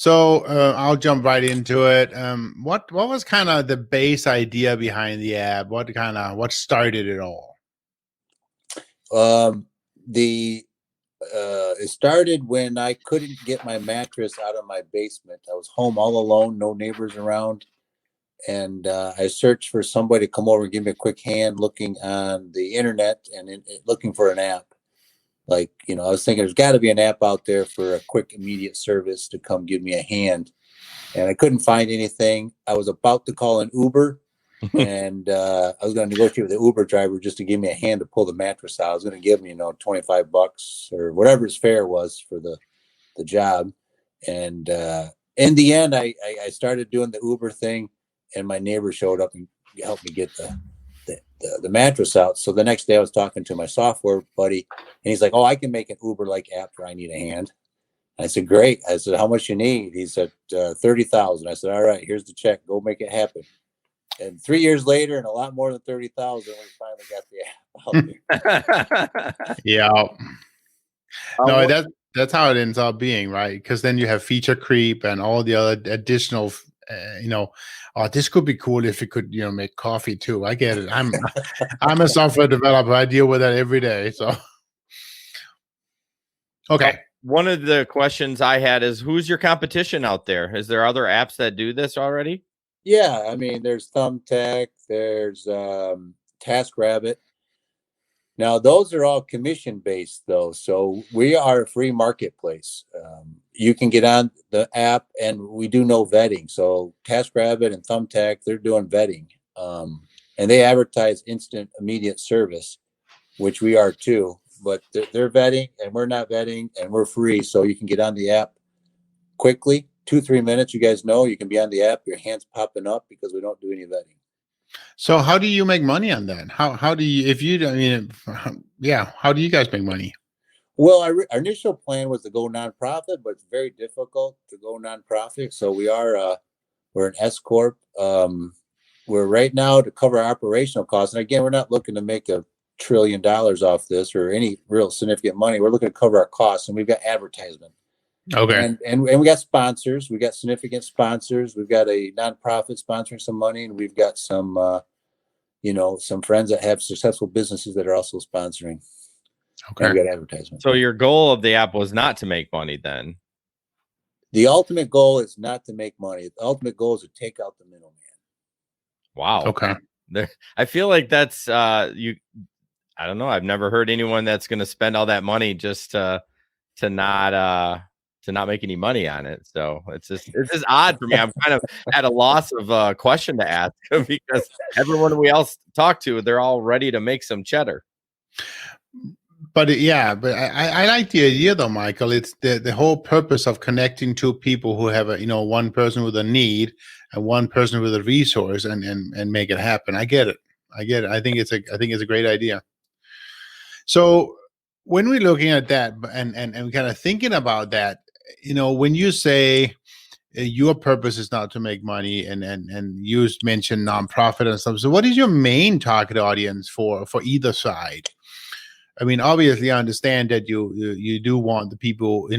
So I'll jump right into it. What was kind of the base idea behind the app? What started it all? The It started when I couldn't get my mattress out of my basement. I was home all alone, no neighbors around, and I searched for somebody to come over and give me a quick hand, looking on the internet and looking for an app. Like, I was thinking there's got to be an app out there for a quick, immediate service to come give me a hand, and I couldn't find anything. I was about to call an Uber. And I was going to negotiate with the Uber driver just to give me a hand to pull the mattress out. I was going to give me, $25 or whatever his fare was for the job. And in the end, I started doing the Uber thing, and my neighbor showed up and helped me get the mattress out. So the next day I was talking to my software buddy, and he's like, "Oh, I can make an Uber-like app where I need a hand." I said, "Great." I said, "How much you need?" He said, 30,000. I said, "All right, here's the check. Go make it happen." And 3 years later, and a lot more than 30,000, we finally got the app out there. Yeah. No, that's how it ends up being, right? Because then you have feature creep and all the other additional, oh, this could be cool if it could, make coffee too. I get it. I'm a software developer. I deal with that every day. So, okay. One of the questions I had is, who's your competition out there? Is there other apps that do this already? Yeah, I mean, there's Thumbtack, there's TaskRabbit. Now, those are all commission-based, though, so we are a free marketplace. You can get on the app, and we do no vetting. So TaskRabbit and Thumbtack, they're doing vetting, and they advertise instant, immediate service, which we are too. But they're vetting, and we're not vetting, and we're free, so you can get on the app quickly. 2-3 minutes, you guys know, you can be on the app, your hands popping up, because we don't do any vetting. So how do you make money on that? How do you, how do you guys make money? Well, our initial plan was to go nonprofit, but it's very difficult to go nonprofit. So we're an S Corp. We're right now to cover our operational costs. And again, we're not looking to make $1 trillion off this or any real significant money. We're looking to cover our costs, and we've got advertisement. Okay. And we got sponsors. We got significant sponsors. We've got a nonprofit sponsoring some money, and we've got some, some friends that have successful businesses that are also sponsoring. Okay. And we got advertisement. So your goal of the app was not to make money then? The ultimate goal is not to make money. The ultimate goal is to take out the middleman. Wow. Okay. I feel like that's I don't know. I've never heard anyone that's going to spend all that money just to not make any money on it. So it's just odd for me. I'm kind of at a loss of question to ask because everyone we else talk to, they're all ready to make some cheddar. But I like the idea though, Michael. It's the whole purpose of connecting two people who have one person with a need and one person with a resource and make it happen. I get it. I think it's a great idea. So when we're looking at that and kind of thinking about that, when you say your purpose is not to make money and you mentioned nonprofit and stuff. So what is your main target audience for either side? I mean, obviously I understand that you do want the people,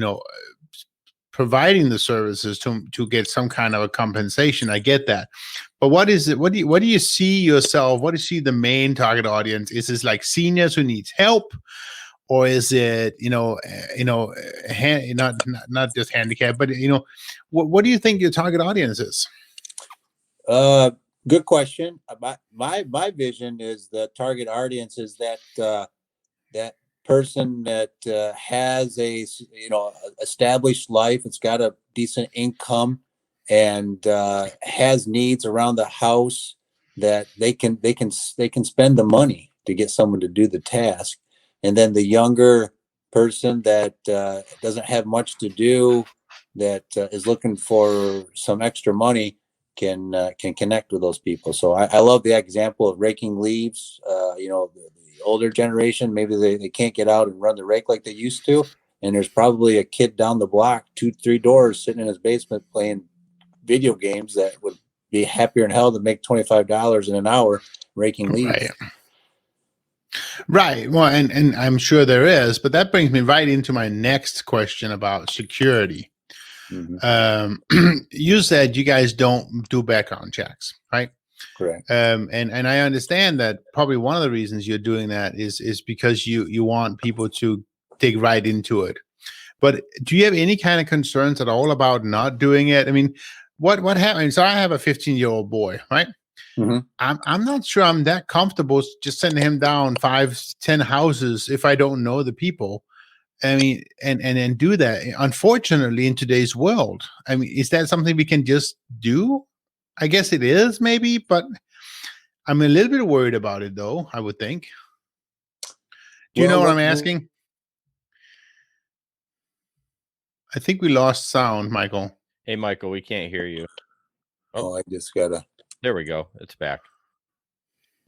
providing the services to get some kind of a compensation. I get that. But what is it? What do you see yourself? What do you see the main target audience? Is this like seniors who needs help? Or is it, not just handicap, but what do you think your target audience is? Good question. My vision is the target audience is that that person that has a established life. It's got a decent income and has needs around the house that they can spend the money to get someone to do the task. And then the younger person that doesn't have much to do, that is looking for some extra money, can connect with those people. So I love the example of raking leaves. The older generation, maybe they can't get out and run the rake like they used to. And there's probably a kid down the block, 2-3 doors, sitting in his basement playing video games that would be happier than hell to make $25 in an hour raking leaves. Right. Well, and I'm sure there is, but that brings me right into my next question about security. You said you guys don't do background checks, right? Correct. And I understand that probably one of the reasons you're doing that is because you want people to dig right into it. But do you have any kind of concerns at all about not doing it? I mean, what happens? So I have a 15-year-old boy, right? I'm not sure I'm that comfortable just sending him down 5-10 houses if I don't know the people. I mean, and do that. Unfortunately, in today's world, I mean, is that something we can just do? I guess it is, maybe, but I'm a little bit worried about it, though. I would think. Do you know what I'm asking? I think we lost sound, Michael. Hey, Michael, we can't hear you. Oh, I just gotta. There we go. It's back.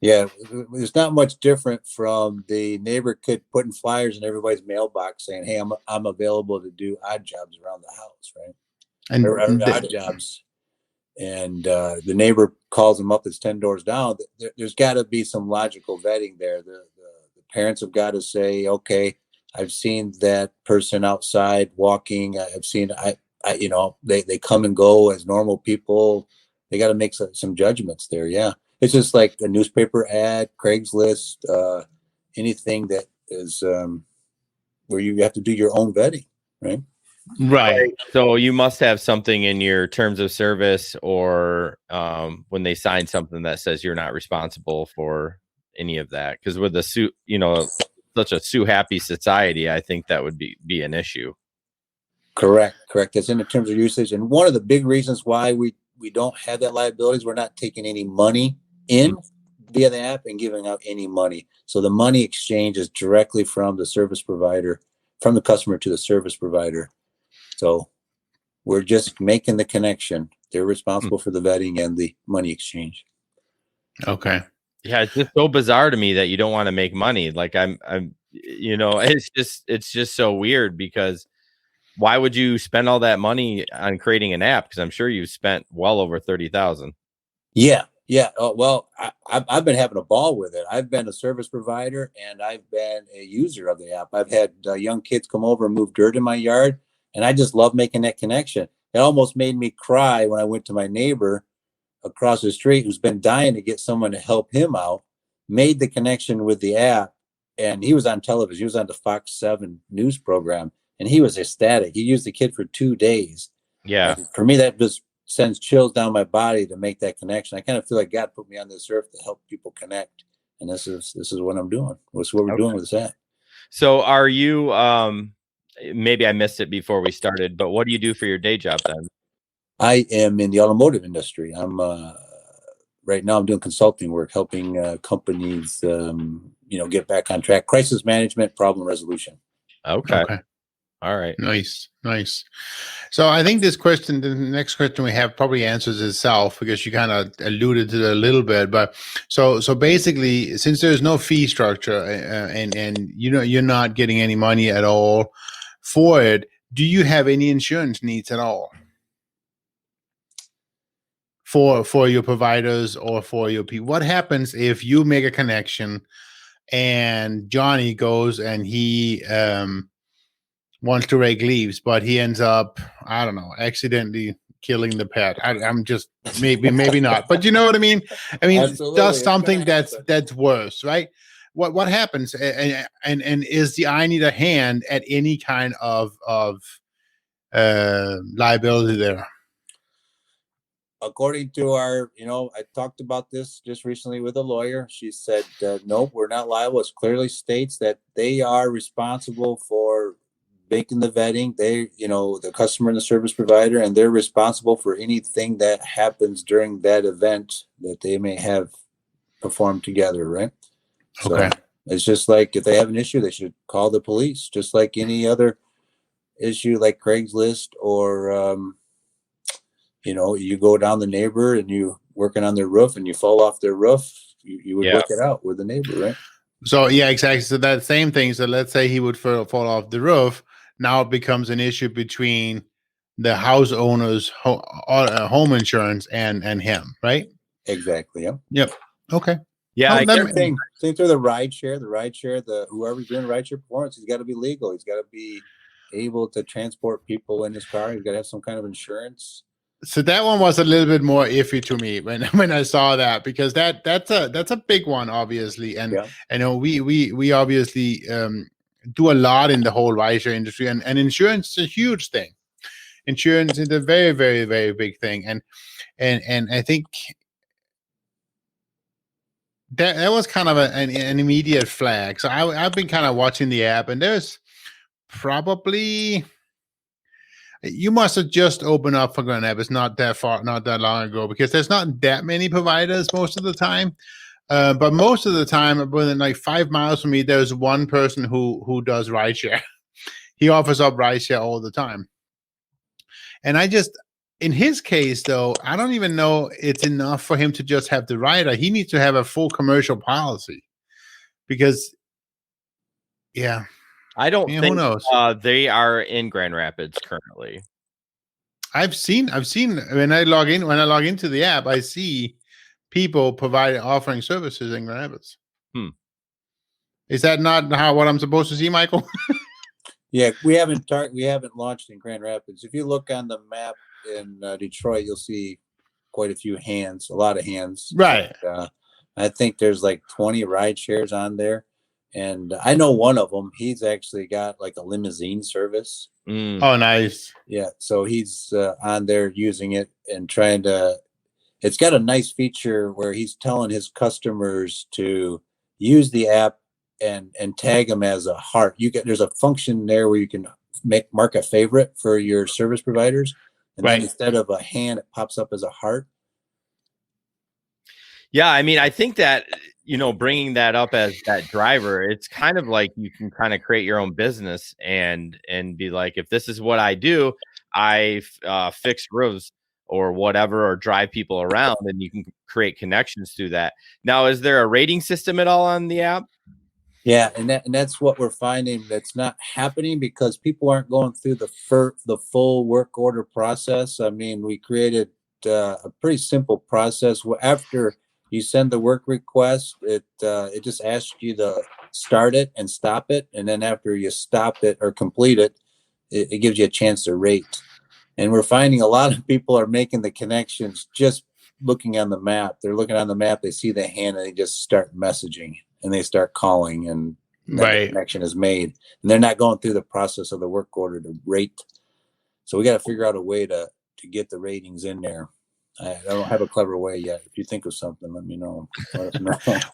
Yeah, it's not much different from the neighbor kid putting flyers in everybody's mailbox saying, "Hey, I'm available to do odd jobs around the house," right? Or odd jobs. And the neighbor calls them up that's 10 doors down. There's got to be some logical vetting there. The parents have got to say, okay, I've seen that person outside walking. I've seen, they come and go as normal people. They got to make some judgments there. Yeah. It's just like a newspaper ad, Craigslist, anything that is where you have to do your own vetting, right? Right. So you must have something in your terms of service or when they sign something that says you're not responsible for any of that. Because with the such a sue happy society, I think that would be an issue. Correct. That's in the terms of usage. And one of the big reasons why we don't have that liability is we're not taking any money in via the app and giving out any money. So the money exchange is directly from the service provider, from the customer to the service provider. So we're just making the connection. They're responsible for the vetting and the money exchange. Okay. Yeah, it's just so bizarre to me that you don't want to make money. Like it's just so weird because why would you spend all that money on creating an app? Because I'm sure you've spent well over 30,000. Yeah. Well, I've been having a ball with it. I've been a service provider and I've been a user of the app. I've had young kids come over and move dirt in my yard. And I just love making that connection. It almost made me cry when I went to my neighbor across the street who's been dying to get someone to help him out, made the connection with the app. And he was on television. He was on the Fox 7 news program. And he was ecstatic. He used the kid for 2 days. Yeah. And for me, that just sends chills down my body to make that connection. I kind of feel like God put me on this earth to help people connect. And this is what I'm doing. This is what we're doing with this app. So are you maybe I missed it before we started, but what do you do for your day job then? I am in the automotive industry. I'm right now I'm doing consulting work, helping companies, get back on track, crisis management, problem resolution. Okay. All right. Nice. So I think the next question we have probably answers itself because you kind of alluded to it a little bit. But so basically, since there's no fee structure and you're not getting any money at all for it, do you have any insurance needs at all for your providers or for your people? What happens if you make a connection and Johnny goes and he wants to rake leaves, but he ends up, I don't know, accidentally killing the pet. I'm just maybe not, but you know what I mean? I mean, Absolutely. does something that's worse, right? What happens? And is the I need a hand at any kind of liability there? According to our, I talked about this just recently with a lawyer. She said, nope, we're not liable. It clearly states that they are responsible for making the vetting. They, the customer and the service provider, and they're responsible for anything that happens during that event that they may have performed together, right? Okay. So it's just like if they have an issue, they should call the police, just like any other issue like Craigslist or, you go down the neighbor and you working on their roof and you fall off their roof, you would work it out with the neighbor, right? So, yeah, exactly. So that same thing. So let's say he would fall off the roof. Now it becomes an issue between the house owner's home insurance and him, right? Exactly. Yep. Okay. Yeah. Same thing through the rideshare, whoever's doing rideshare performance, he's got to be legal. He's got to be able to transport people in his car. He's got to have some kind of insurance. So that one was a little bit more iffy to me when I saw that, because that's a big one, obviously, and Yeah. I know we obviously do a lot in the whole rideshare industry, and insurance is a huge thing. Insurance is a very, very, very big thing, and I think that was kind of an immediate flag. So I've been kind of watching the app, and there's probably, you must have just opened up for Grand Rapids not that long ago, because there's not that many providers most of the time. But most of the time, within like 5 miles from me, there's one person who does rideshare. He offers up rideshare all the time. And in his case, though, I don't even know it's enough for him to just have the rider. He needs to have a full commercial policy, because, yeah. I don't Yeah, who think knows? they are in Grand Rapids currently. I've seen when I log into the app, I see people offering services in Grand Rapids. Is that not what I'm supposed to see, Michael? Yeah, we haven't launched in Grand Rapids. If you look on the map in Detroit, you'll see quite a lot of hands. Right. And, I think there's like 20 ride shares on there. And I know one of them, he's actually got like a limousine service. Oh, nice. Yeah. So he's on there using it and it's got a nice feature where he's telling his customers to use the app and tag them as a heart. There's a function there where you can mark a favorite for your service providers. And then instead of a hand, it pops up as a heart. Yeah, I mean, I think that, bringing that up as that driver, it's kind of like you can kind of create your own business and be like, if this is what I do, I fix roofs or whatever, or drive people around, and you can create connections through that. Now, is there a rating system at all on the app? Yeah, and that's what we're finding that's not happening, because people aren't going through the full work order process. I mean, we created a pretty simple process. After you send the work request, it just asks you to start it and stop it, and then after you stop it or complete it, it gives you a chance to rate. And we're finding a lot of people are making the connections just looking on the map. They're looking on the map, they see the hand, and they just start messaging and they start calling, and the connection is made. And they're not going through the process of the work order to rate. So we got to figure out a way to get the ratings in there. I don't have a clever way yet. If you think of something, let me know.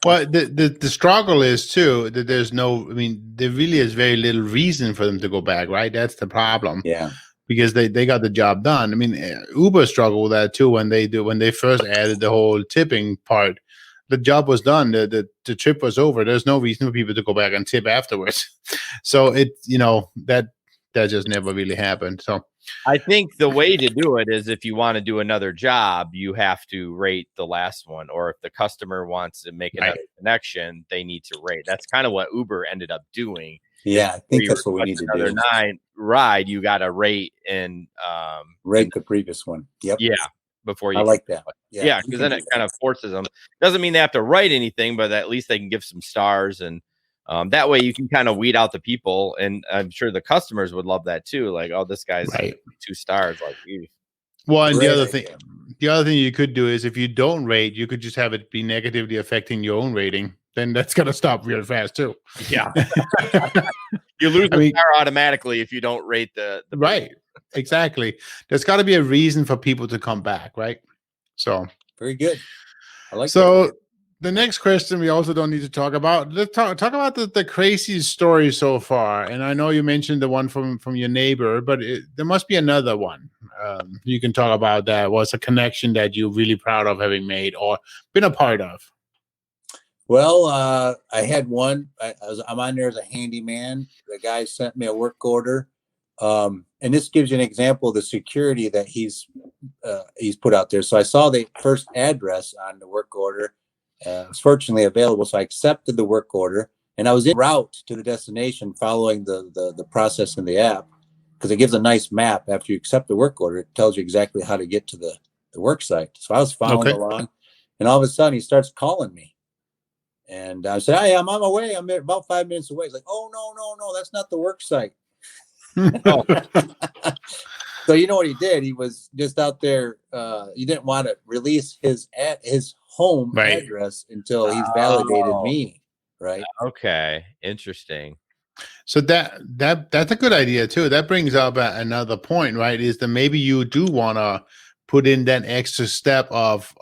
Well, the struggle is too that there really is very little reason for them to go back, right? That's the problem. Yeah. Because they got the job done. I mean, Uber struggled with that too when they first added the whole tipping part. The job was done. The trip was over. There's no reason for people to go back and tip afterwards. So that just never really happened. So I think the way to do it is, if you want to do another job, you have to rate the last one. Or if the customer wants to make another connection, they need to rate. That's kind of what Uber ended up doing. Yeah, I think that's what we need to do. Another 9 ride, you got to rate and rate the previous one. Yep. Yeah. Before you, I like that. Yeah, because then it kind of forces them. Doesn't mean they have to write anything, but at least they can give some stars, and that way you can kind of weed out the people. And I'm sure the customers would love that too. Like, oh, this guy's 2 stars. Like, ew. Well, and the other thing you could do is, if you don't rate, you could just have it be negatively affecting your own rating. Then that's gonna stop real fast too. Yeah, you lose the star automatically if you don't rate the right. Exactly. There's got to be a reason for people to come back, right? So very good. I like. So that. The next question we also don't need to talk about. Let's talk about the craziest story so far. And I know you mentioned the one from your neighbor, but there must be another one. You can talk about that was a connection that you're really proud of having made or been a part of. Well, I had one. I'm on there as a handyman. The guy sent me a work order. And this gives you an example of the security that he's put out there. So I saw the first address on the work order. It's fortunately available, so I accepted the work order, and I was en route to the destination following the process in the app, because it gives a nice map. After you accept the work order, it tells you exactly how to get to the work site. So I was following along, and all of a sudden he starts calling me, and I said, "Hey, I'm on my way. I'm about 5 minutes away." He's like, "Oh, no, that's not the work site." Oh, So you know what he did? He was just out there. He didn't want to release his home Right. address until he's validated Oh, me. Right. okay. Interesting. So that's a good idea too. That brings up another point, right? Is that maybe you do want to put in that extra step of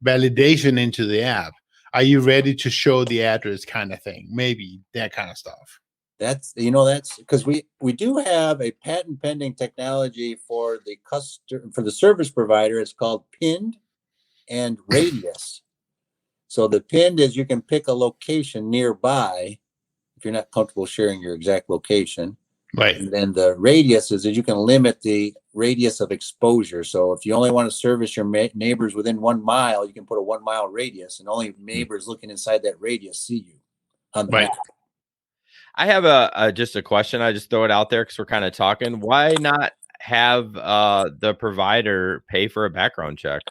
validation into the app. Are you ready to show the address, kind of thing? Maybe that kind of stuff. That's because we do have a patent pending technology for the service provider. It's called pinned and radius. So the pinned is you can pick a location nearby if you're not comfortable sharing your exact location. Right. And then the radius is that you can limit the radius of exposure. So if you only want to service your neighbors within 1 mile, you can put a 1 mile radius, and only neighbors looking inside that radius see you on the Right. map. I have just a question. I just throw it out there because we're kind of talking. Why not have the provider pay for a background check?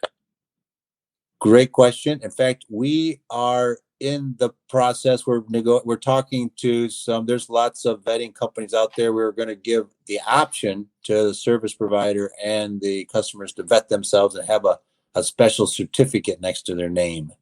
Great question. In fact, we are in the process. We're talking to there's lots of vetting companies out there. We're going to give the option to the service provider and the customers to vet themselves and have a special certificate next to their name.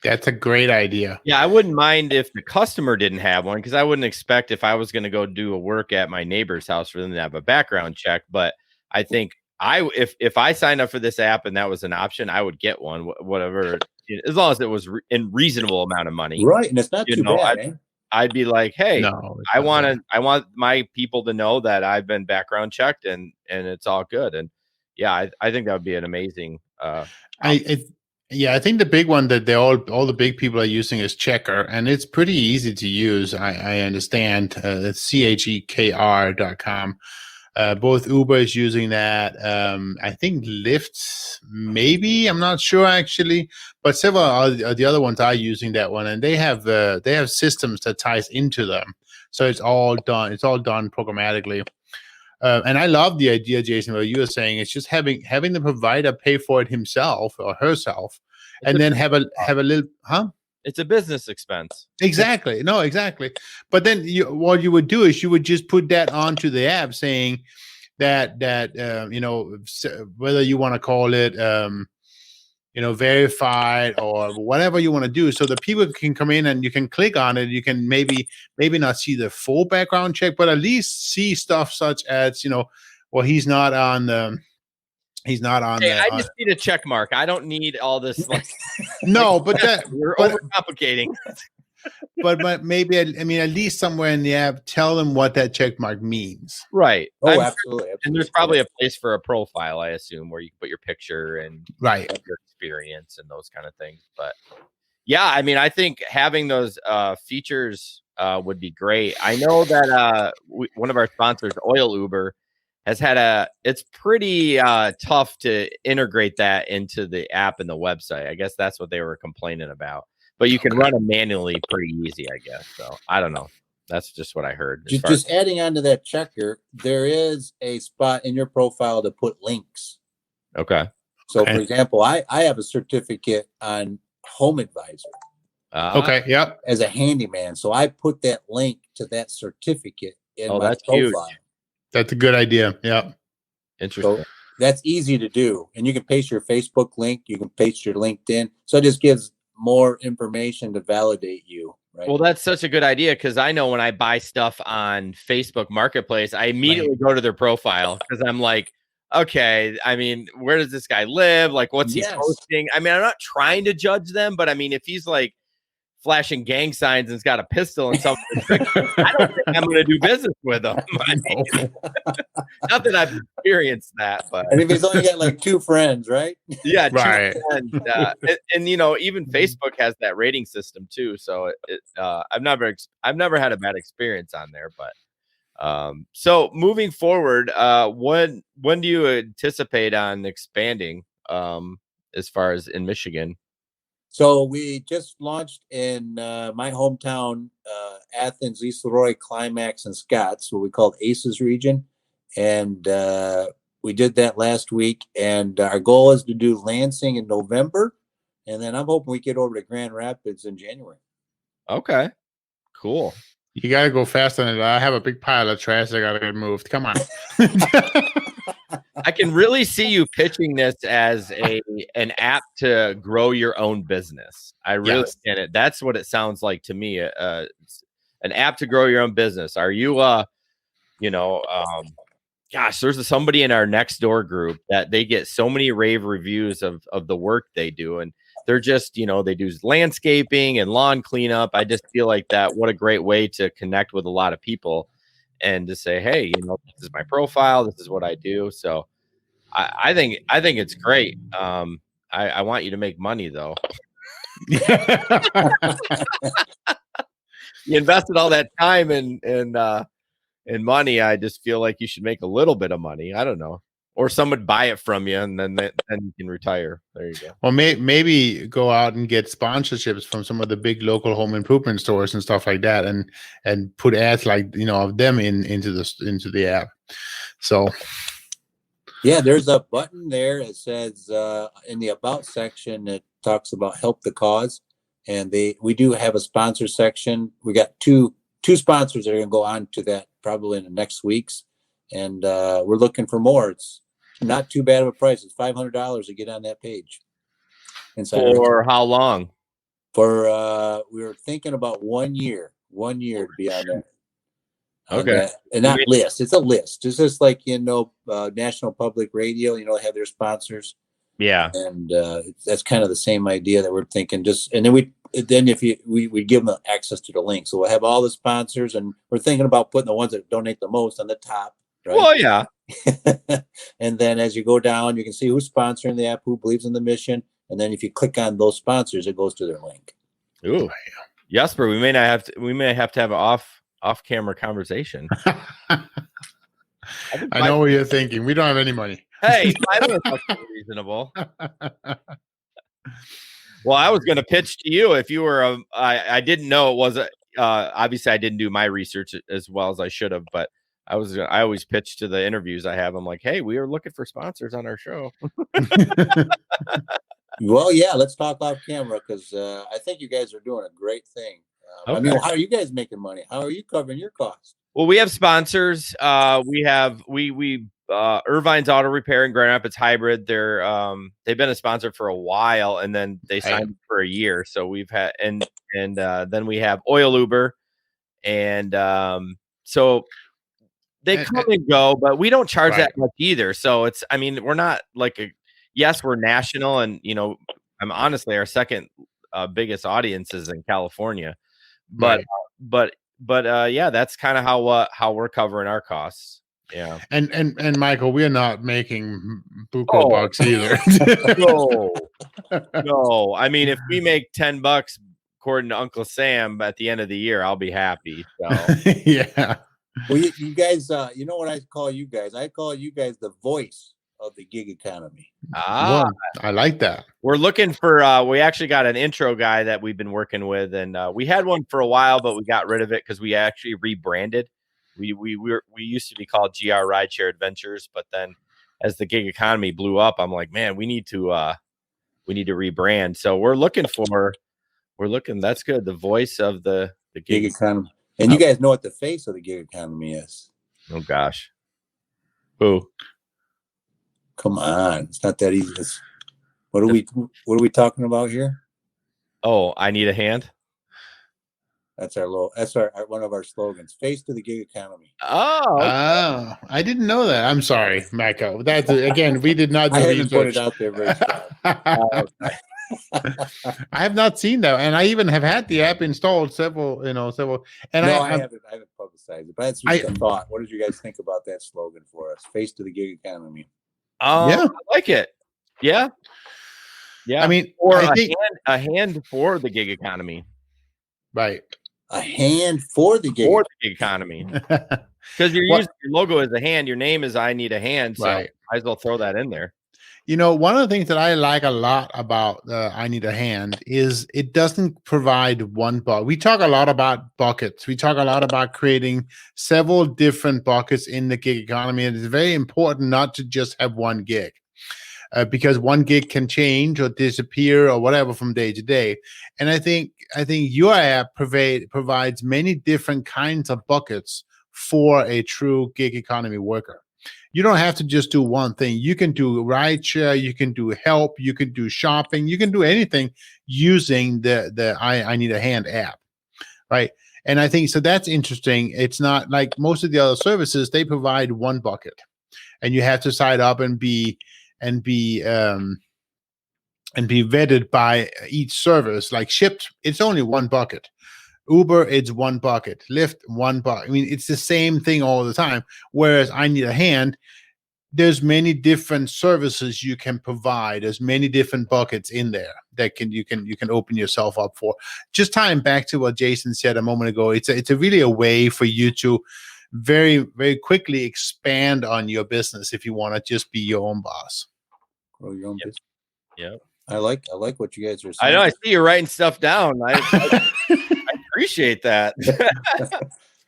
That's a great idea. Yeah, I wouldn't mind if the customer didn't have one, because I wouldn't expect if I was going to go do a work at my neighbor's house for them to have a background check. But I think if I signed up for this app and that was an option, I would get one, whatever, as long as it was in reasonable amount of money. Right, and it's not too bad. I'd be like, hey, No, I want my people to know that I've been background checked and it's all good. And yeah, I think that would be an amazing. I think the big one that all the big people are using is Checker, and it's pretty easy to use. I understand. It's checkr.com. Both Uber is using that. I think Lyft, maybe, I'm not sure actually, but several of the other ones are using that one, and they have systems that ties into them, so it's all done. It's all done programmatically. And I love the idea, Jason, what you were saying. It's just having the provider pay for it himself or herself, and then have a little, It's a business expense. Exactly. No, exactly. But then what you would do is you would just put that onto the app, saying that whether you want to call it verified or whatever you want to do, so the people can come in and you can click on it. You can maybe not see the full background check, but at least see stuff such as he's not on the. I just need a check mark. I don't need all this. No, but we're overcomplicating. but maybe at least somewhere in the app, tell them what that check mark means. Right. Oh, absolutely. And there's probably a place for a profile, I assume, where you can put your picture and right your experience and those kind of things. But yeah, I think having those features would be great. I know that one of our sponsors, Oil Uber, has had it's pretty tough to integrate that into the app and the website. I guess that's what they were complaining about. But you can run them manually pretty easy, I guess. So I don't know. That's just what I heard. Just adding on to that Checker, there is a spot in your profile to put links. Okay. So, for example, I have a certificate on Home Advisor. Okay. Yep. As a handyman, so I put that link to that certificate in my that's profile. huge. That's a good idea. Yeah. Interesting. So that's easy to do, and you can paste your Facebook link. You can paste your LinkedIn. So it just gives more information to validate you. Right? Well, that's such a good idea, because I know when I buy stuff on Facebook Marketplace, I immediately go to their profile because I'm like, okay, where does this guy live? Like, what's he posting? I'm not trying to judge them, but if he's like flashing gang signs and's got a pistol and something, I don't think I'm going to do business with him. Not that I've experienced that, but and if he's only got like 2 friends, right? Yeah, right. And even Facebook has that rating system too. So I've never had a bad experience on there. But so moving forward, when do you anticipate on expanding as far as in Michigan? So we just launched in my hometown, Athens, East Leroy, Climax, and Scotts, what we call ACES region. And we did that last week. And our goal is to do Lansing in November. And then I'm hoping we get over to Grand Rapids in January. Okay, cool. You gotta go faster than that. I have a big pile of trash I gotta get moved. Come on. I can really see you pitching this as an app to grow your own business. I really can. It. That's what it sounds like to me. An app to grow your own business. Are you gosh, there's somebody in our next door group that they get so many rave reviews of the work they do, and they're just, they do landscaping and lawn cleanup. I just feel like that. What a great way to connect with a lot of people and to say, hey, this is my profile. This is what I do. So I think it's great. I want you to make money though. You invested all that time and money. I just feel like you should make a little bit of money. I don't know, or someone buy it from you and then you can retire. There you go. Well, maybe go out and get sponsorships from some of the big local home improvement stores and stuff like that, and put ads like of them into the app. So. Yeah, there's a button there. It says in the about section, it talks about help the cause, and we do have a sponsor section. We got two sponsors that are going to go on to that probably in the next weeks, and we're looking for more. It's not too bad of a price. It's $500 to get on that page. For how long? For we were thinking about 1 year. 1 year to be on there. Okay. And not list. It's a list. It's just like, National Public Radio, have their sponsors. Yeah. And that's kind of the same idea that we're thinking. And then we give them access to the link. So we'll have all the sponsors, and we're thinking about putting the ones that donate the most on the top. Right? Well, yeah. And then as you go down, you can see who's sponsoring the app, who believes in the mission. And then if you click on those sponsors, it goes to their link. Ooh. Jesper, we may have to have an off-camera conversation. I know what you're thinking. We don't have any money. Hey, I think that's reasonable. Well, I was going to pitch to you if you were. I didn't know it was. Obviously, I didn't do my research as well as I should have, but I always pitch to the interviews I have. I'm like, hey, we are looking for sponsors on our show. Well, yeah, let's talk off camera, because I think you guys are doing a great thing. Okay. I mean, how are you guys making money? How are you covering your costs? Well, we have sponsors. We have Irvine's Auto Repair in Grand Rapids Hybrid. They've been a sponsor for a while, and then they signed for a year. So we've had and then we have Oil Uber, and so they come and go, but we don't charge that much either. So we're not like yes, we're national, and I'm honestly our second biggest audience is in California. But yeah, that's kind of how we're covering our costs. Yeah. And Michael, we're not making buco bucks either. No. I mean, if we make $10 according to Uncle Sam at the end of the year, I'll be happy. So. Yeah. Well, you guys, you know what I call you guys? I call you guys the voice of the gig economy. Well, I like that. We're looking for we actually got an intro guy that we've been working with, and we had one for a while, but we got rid of it because we actually rebranded. We used to be called GR Rideshare Adventures, but then as the gig economy blew up, I'm like, man, we need to rebrand. So we're looking. That's good. The voice of the gig economy. And you guys know what the face of the gig economy is. Oh gosh. Who? Come on, it's not that easy. What are we talking about here? Oh, I need a hand. That's our one of our slogans. Face to the gig economy. Oh, I didn't know that. I'm sorry, Michael. That's again, we did not. I haven't put it out there very strong. I have not seen that, and I even have had the app installed several. And I haven't publicized it, but that's just a thought. What did you guys think about that slogan for us? Face to the gig economy. Yeah, I like it. Yeah. I mean, or a hand for the gig economy. Right. A hand for the gig economy. Because your logo is a hand, your name is I Need a Hand. So might as well throw that in there. One of the things that I like a lot about I Need a Hand is it doesn't provide one bucket. We talk a lot about buckets. We talk a lot about creating several different buckets in the gig economy. And it's very important not to just have one gig. Because one gig can change or disappear or whatever from day to day. And I think your app provides many different kinds of buckets for a true gig economy worker. You don't have to just do one thing. You can do rideshare, you can do help, you can do shopping, you can do anything using the I Need a Hand app, right? And I think so that's interesting. It's not like most of the other services, they provide one bucket, and you have to sign up and be vetted by each service. Like Shipt, it's only one bucket. Uber, it's one bucket. Lyft, one bucket. I mean, it's the same thing all the time. Whereas I Need a Hand, there's many different services you can provide. There's many different buckets in there that you can open yourself up for. Just tying back to what Jason said a moment ago, it's a really a way for you to very, very quickly expand on your business if you want to just be your own boss. Grow your own business. Yeah. I like what you guys are saying. I know. I see you writing stuff down. I appreciate that.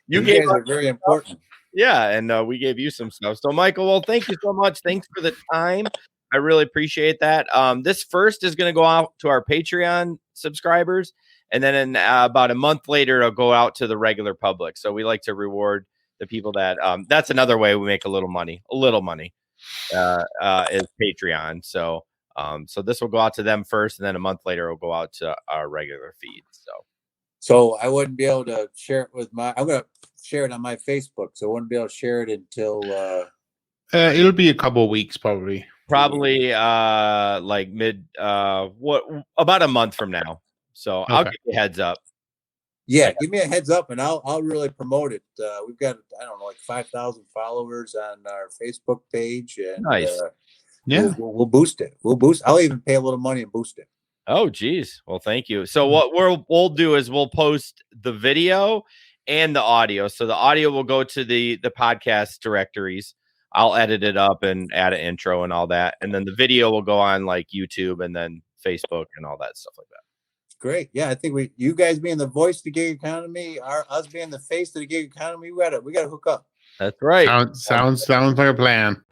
you guys are very important. Yeah, and we gave you some stuff. So, Michael, well, thank you so much. Thanks for the time. I really appreciate that. This first is going to go out to our Patreon subscribers, and then in about a month later, it'll go out to the regular public. So we like to reward the people that. That's another way we make a little money. Is Patreon. So this will go out to them first, and then a month later, it'll go out to our regular feed. So I wouldn't be able to share it with I'm going to share it on my Facebook. So I wouldn't be able to share it until. It'll be a couple of weeks, probably. Like about a month from now. So okay. I'll give you a heads up. Yeah, give me a heads up, and I'll really promote it. We've got like 5,000 followers on our Facebook page, and nice. Yeah, we'll boost it. I'll even pay a little money and boost it. Oh, geez. Well, thank you. So what we'll do is we'll post the video and the audio. So the audio will go to the podcast directories. I'll edit it up and add an intro and all that. And then the video will go on like YouTube and then Facebook and all that stuff like that. Great. Yeah, I think you guys being the voice of the gig economy, us being the face of the gig economy, we gotta hook up. That's right. Sounds like a plan.